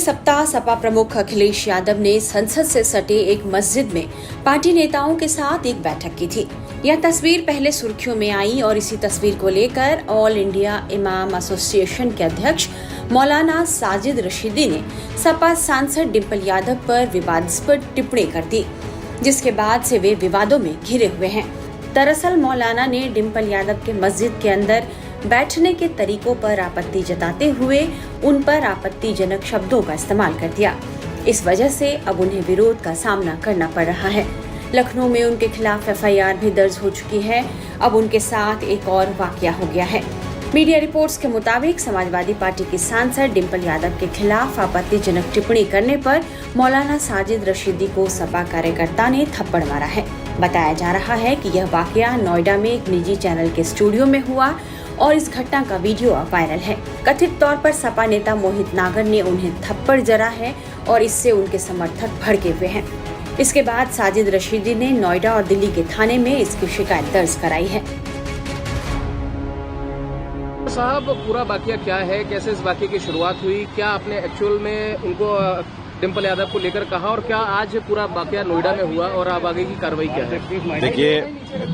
सप्ताह सपा प्रमुख अखिलेश यादव ने संसद से सटे एक मस्जिद में पार्टी नेताओं के साथ एक बैठक की थी। यह तस्वीर पहले सुर्खियों में आई और इसी तस्वीर को लेकर ऑल इंडिया इमाम एसोसिएशन के अध्यक्ष मौलाना साजिद रशीदी ने सपा सांसद डिंपल यादव पर विवादास्पद टिप्पणी कर दी, जिसके बाद से वे विवादों में घिरे हुए हैं। दरअसल मौलाना ने डिंपल यादव के मस्जिद के अंदर बैठने के तरीकों पर आपत्ति जताते हुए उन पर आपत्तिजनक शब्दों का इस्तेमाल कर दिया। इस वजह से अब उन्हें विरोध का सामना करना पड़ रहा है। लखनऊ में उनके खिलाफ एफआईआर भी दर्ज हो चुकी है। अब उनके साथ एक और वाकया हो गया है। मीडिया रिपोर्ट्स के मुताबिक समाजवादी पार्टी की सांसद डिंपल यादव के खिलाफ आपत्तिजनक टिप्पणी करने पर मौलाना साजिद रशीदी को सपा कार्यकर्ता ने थप्पड़ मारा है। बताया जा रहा है कि यह वाकया नोएडा में एक निजी चैनल के स्टूडियो में हुआ और इस घटना का वीडियो वायरल है। कथित तौर पर सपा नेता मोहित नागर ने उन्हें थप्पड़ जड़ा है और इससे उनके समर्थक भड़के हुए हैं। इसके बाद साजिद रशीदी ने नोएडा और दिल्ली के थाने में इसकी शिकायत दर्ज कराई है। साहब, पूरा वाकया क्या है, कैसे इस वाकये की शुरुआत हुई, क्या आपने एक्चुअल में उनको डिंपल यादव को लेकर कहा और क्या आज पूरा वाकया नोएडा में हुआ और अब आगे की कार्रवाई क्या है? देखिए,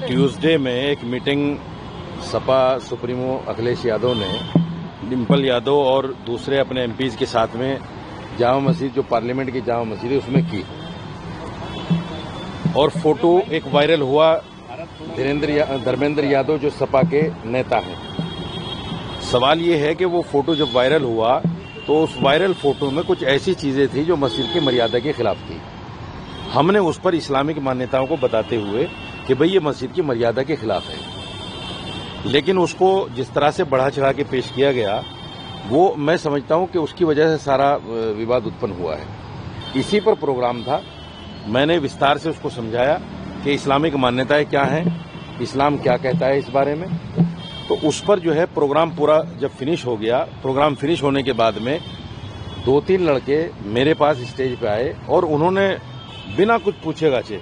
ट्यूसडे में एक मीटिंग सपा सुप्रीमो अखिलेश यादव ने डिंपल यादव और दूसरे अपने एमपीज के साथ में जामा मस्जिद, जो पार्लियामेंट की जामा मस्जिद है, उसमें की और फोटो एक वायरल हुआ। धर्मेंद्र यादव जो सपा के नेता हैं, सवाल ये है कि वो फोटो जब वायरल हुआ तो उस वायरल फोटो में कुछ ऐसी चीजें थी जो मस्जिद की मर्यादा के खिलाफ थी। हमने उस पर इस्लामिक मान्यताओं को बताते हुए कि भाई ये मस्जिद की मर्यादा के खिलाफ है, लेकिन उसको जिस तरह से बढ़ा चढ़ा के पेश किया गया, वो मैं समझता हूं कि उसकी वजह से सारा विवाद उत्पन्न हुआ है। इसी पर प्रोग्राम था। मैंने विस्तार से उसको समझाया कि इस्लामिक मान्यताएं क्या हैं, इस्लाम क्या कहता है इस बारे में। तो उस पर जो है प्रोग्राम पूरा जब फिनिश हो गया, प्रोग्राम फिनिश होने के बाद में 2-3 लड़के मेरे पास स्टेज पे आए और उन्होंने बिना कुछ पूछे गाछे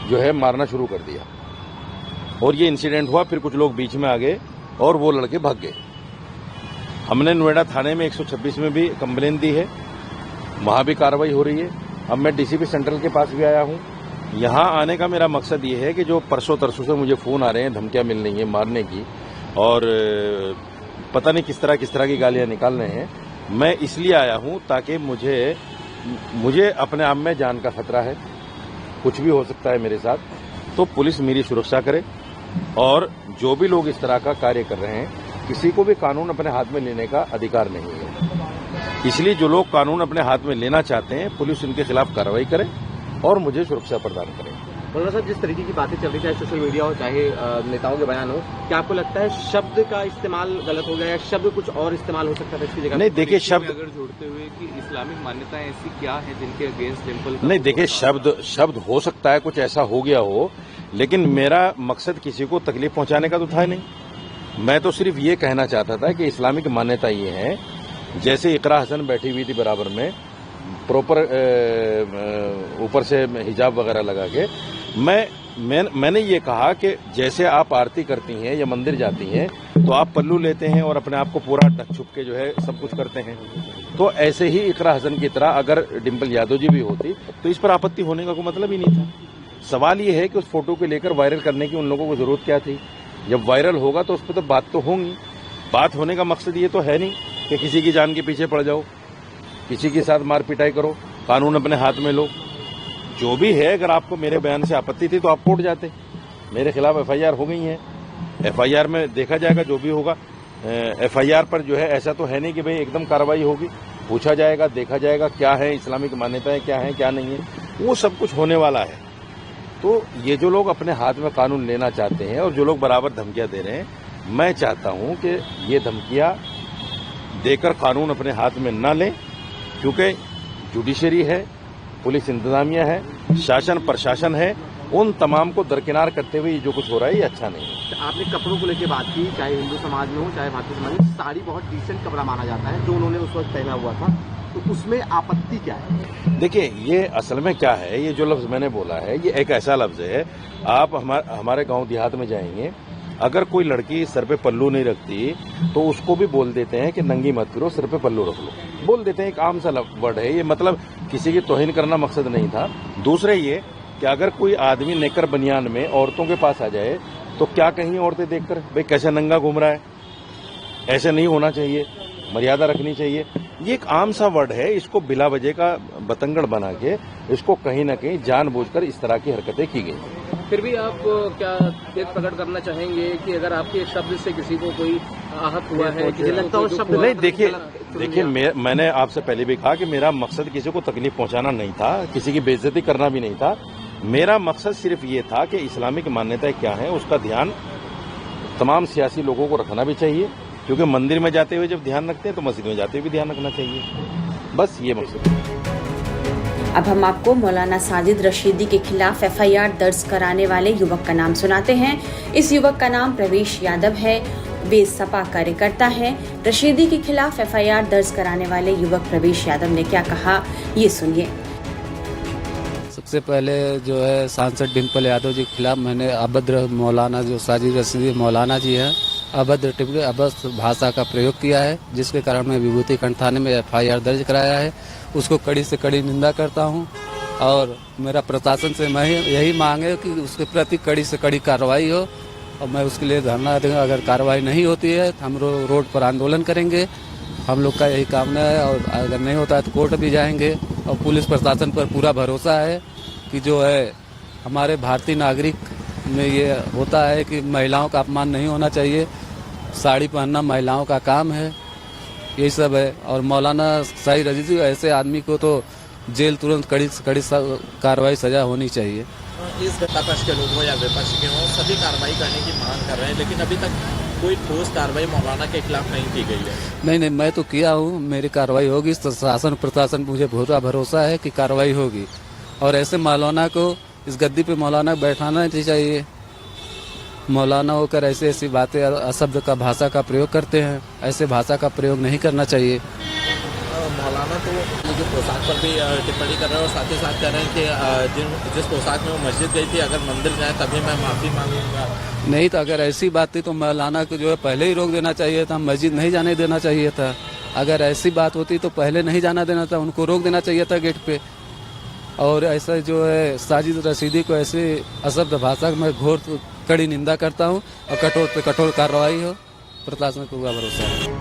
जो है मारना शुरू कर दिया और ये इंसिडेंट हुआ। फिर कुछ लोग बीच में आ गए और वो लड़के भाग गए। हमने नोएडा थाने में 126 में भी कंप्लेन दी है, वहां भी कार्रवाई हो रही है। अब मैं डीसीपी सेंट्रल के पास भी आया हूं। यहां आने का मेरा मकसद ये है कि जो परसों तरसों से मुझे फोन आ रहे हैं, धमकियां मिल रही हैं मारने की और पता नहीं किस तरह की गालियां निकाल रहे हैं, मैं इसलिए आया हूं ताकि मुझे अपने आप में जान का खतरा है, कुछ भी हो सकता है मेरे साथ। तो पुलिस मेरी सुरक्षा करे और जो भी लोग इस तरह का कार्य कर रहे हैं, किसी को भी कानून अपने हाथ में लेने का अधिकार नहीं है। इसलिए जो लोग कानून अपने हाथ में लेना चाहते हैं, पुलिस उनके खिलाफ कार्रवाई करे और मुझे सुरक्षा प्रदान करे। मौलाना साहब, जिस तरीके की बातें चल रही, चाहे सोशल मीडिया हो चाहे नेताओं के बयान हो, क्या आपको लगता है शब्द का इस्तेमाल गलत हो गया या शब्द कुछ और इस्तेमाल हो सकता था इसकी जगह? नहीं, देखिए, शब्द अगर जोड़ते हुए कि इस्लामिक मान्यताएं ऐसी क्या है जिनके अगेंस्ट डिंपल? नहीं, देखिए, शब्द हो सकता है कुछ ऐसा हो गया हो, लेकिन मेरा मकसद किसी को तकलीफ पहुंचाने का तो था नहीं। मैं तो सिर्फ ये कहना चाहता था कि इस्लामिक मान्यता ये है, जैसे इकरा हसन बैठी हुई थी बराबर में, प्रॉपर ऊपर से हिजाब वगैरह लगा के, मैंने ये कहा कि जैसे आप आरती करती हैं या मंदिर जाती हैं तो आप पल्लू लेते हैं और अपने आप को पूरा ढक छुप के जो है सब कुछ करते हैं, तो ऐसे ही इकरा हसन की तरह अगर डिंपल यादव जी भी होती तो इस पर आपत्ति होने का कोई मतलब ही नहीं था। सवाल ये है कि उस फोटो को लेकर वायरल करने की उन लोगों को जरूरत क्या थी? जब वायरल होगा तो उस पर तो बात तो होंगी। बात होने का मकसद ये तो है नहीं कि किसी की जान के पीछे पड़ जाओ, किसी के साथ मार पिटाई करो, कानून अपने हाथ में लो। जो भी है, अगर आपको मेरे बयान से आपत्ति थी तो आप कोर्ट जाते। मेरे खिलाफ एफआईआर हो गई है, एफआईआर में देखा जाएगा जो भी होगा। एफआईआर पर जो है ऐसा तो है नहीं कि भाई एकदम कार्रवाई होगी, पूछा जाएगा, देखा जाएगा क्या है इस्लामिक मान्यताएं, क्या है क्या नहीं है, वो सब कुछ होने वाला है। तो ये जो लोग अपने हाथ में कानून लेना चाहते हैं और जो लोग बराबर धमकियां दे रहे हैं, मैं चाहता हूं कि ये धमकियां देकर कानून अपने हाथ में न लें, क्योंकि जुडिशरी है, पुलिस इंतजामिया है, शासन प्रशासन है, उन तमाम को दरकिनार करते हुए ये जो कुछ हो रहा है ये अच्छा नहीं है। आपने कपड़ों को लेकर बात की, चाहे हिंदू समाज में हो चाहे भारतीय समाज में, साड़ी बहुत डिसेंट कपड़ा माना जाता है जो उन्होंने उस वक्त पहना हुआ था, तो उसमें आपत्ति क्या है? देखिए, ये असल में क्या है, ये जो लफ्ज मैंने बोला है ये एक ऐसा लफ्ज है, आप हमारे गांव देहात में जाएंगे, अगर कोई लड़की सर पे पल्लू नहीं रखती तो उसको भी बोल देते हैं कि नंगी मत फिरो, सिर पे पल्लू रख लो, बोल देते हैं। एक आम सा वर्ड है ये, मतलब किसी की तौहीन करना मकसद नहीं था। दूसरे ये कि अगर कोई आदमी नेकर बनियान में औरतों के पास आ जाए तो क्या कहीं औरतें देखकर भाई कैसे नंगा घूम रहा है, ऐसे नहीं होना चाहिए, मर्यादा रखनी चाहिए। ये एक आम सा वर्ड है, इसको बिला वजह का बतंगड़ बना के इसको कहीं ना कहीं जानबूझकर इस तरह की हरकतें की गई। फिर भी आप क्या खेद प्रकट करना चाहेंगे कि अगर आपके एक शब्द से किसी को कोई आहत हुआ है, किसी लगता हो शब्द नहीं, देखिए मैंने आपसे पहले भी कहा कि मेरा मकसद किसी को तकलीफ पहुंचाना नहीं था, किसी की बेइज्जती करना भी नहीं था। मेरा मकसद सिर्फ ये था कि इस्लामिक मान्यताएं क्या है उसका ध्यान तमाम सियासी लोगों को रखना भी चाहिए, क्योंकि मंदिर में जाते हुए जब ध्यान रखते हैं तो मस्जिद में जाते हुए भी ध्यान रखना चाहिए। बस ये मकसद है। अब हम आपको मौलाना साजिद रशीदी के खिलाफ एफआईआर दर्ज कराने वाले युवक का नाम सुनाते हैं। इस युवक का नाम प्रवेश यादव है, वे सपा कार्यकर्ता हैं। रशीदी के खिलाफ एफआईआर दर्ज कराने वाले युवक प्रवेश यादव ने क्या कहा, ये सुनिए। सबसे पहले जो है सांसद डिम्पल यादव जी के खिलाफ मैंने अभद्र मौलाना जो साजिद रशीदी मौलाना जी हैं, अभद्र टिप्पणी अभद्र भाषा का प्रयोग किया है, जिसके कारण मैं विभूति खंड थाने में एफआईआर दर्ज कराया है। उसको कड़ी से कड़ी निंदा करता हूं और मेरा प्रशासन से मैं यही मांग है कि उसके प्रति कड़ी से कड़ी कार्रवाई हो और मैं उसके लिए धरना दूंगा। अगर कार्रवाई नहीं होती है तो हम रोड पर आंदोलन करेंगे, हम लोग का यही कामना है। और अगर नहीं होता है तो कोर्ट भी जाएंगे। और पुलिस प्रशासन पर पूरा भरोसा है कि जो है हमारे भारतीय नागरिक में ये होता है कि महिलाओं का अपमान नहीं होना चाहिए, साड़ी पहनना महिलाओं का काम है, यही सब है। और मौलाना साजिद रशीदी ऐसे आदमी को तो जेल तुरंत कड़ी से कड़ी कार्रवाई सजा होनी चाहिए। इस सत्तापक्ष के लोग हो या विपक्ष के हों, सभी कार्रवाई करने की मांग कर रहे हैं, लेकिन अभी तक कोई ठोस कार्रवाई मौलाना के खिलाफ नहीं की गई है। नहीं, मैं तो किया हूँ, मेरी कार्रवाई होगी। शासन प्रशासन मुझे पूरा भरोसा है कि कार्रवाई होगी। और ऐसे मौलाना को इस गद्दी पे मौलाना बैठाना नहीं चाहिए। मौलाना होकर ऐसी ऐसी बातें अशब्द का भाषा का प्रयोग करते हैं, ऐसे भाषा का प्रयोग नहीं करना चाहिए। मौलाना तो जो पोशाक पर भी टिप्पणी कर रहे हैं और साथ ही साथ कह रहे हैं कि जिस पोशाक में वो मस्जिद गई थी, अगर मंदिर जाए तभी मैं माफ़ी मांगूंगा। नहीं, तो अगर ऐसी बात थी तो मौलाना को जो है पहले ही रोक देना चाहिए था, मस्जिद नहीं जाने देना चाहिए था। अगर ऐसी बात होती तो पहले नहीं जाना देना था, उनको रोक देना चाहिए था गेट पे। और ऐसा जो है साजिद रशीदी को ऐसे अशब्द भाषा में घोर कड़ी निंदा करता हूँ और कठोर पे कठोर कार्रवाई हो, प्रशासन को पूरा भरोसा है।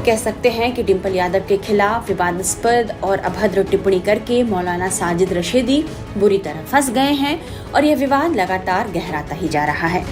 कह सकते हैं कि डिम्पल यादव के खिलाफ विवादास्पद और अभद्र टिप्पणी करके मौलाना साजिद रशीदी बुरी तरह फंस गए हैं और यह विवाद लगातार गहराता ही जा रहा है।